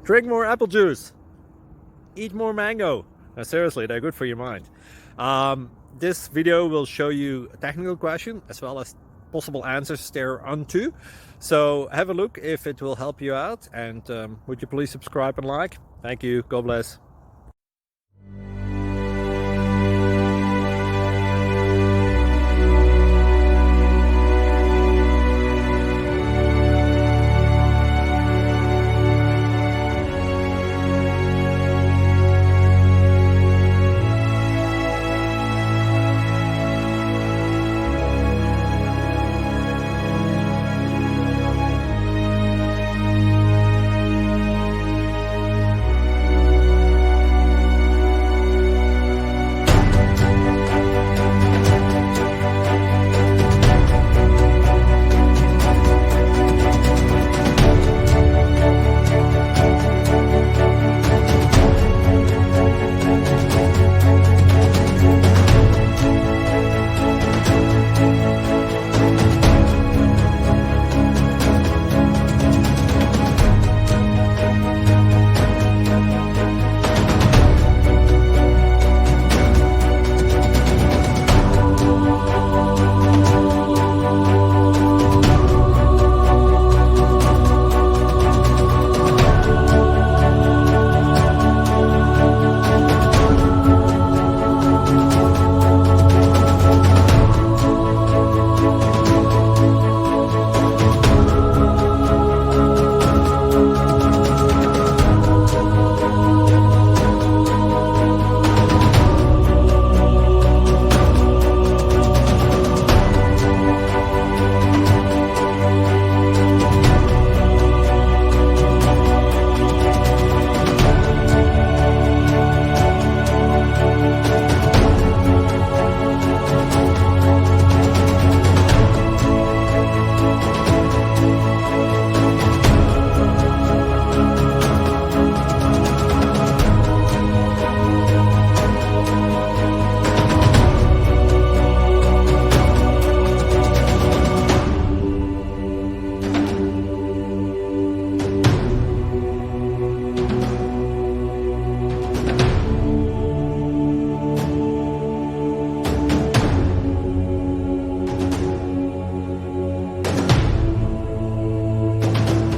Drink more apple juice. Eat more mango. Now, seriously, they're good for your mind. This video will show you a technical question as well as possible answers thereunto. So have a look if it will help you out, and would you please subscribe and like? Thank you. God bless.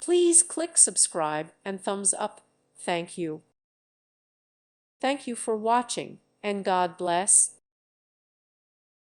Please click subscribe and thumbs up. Thank you. Thank you for watching, and God bless.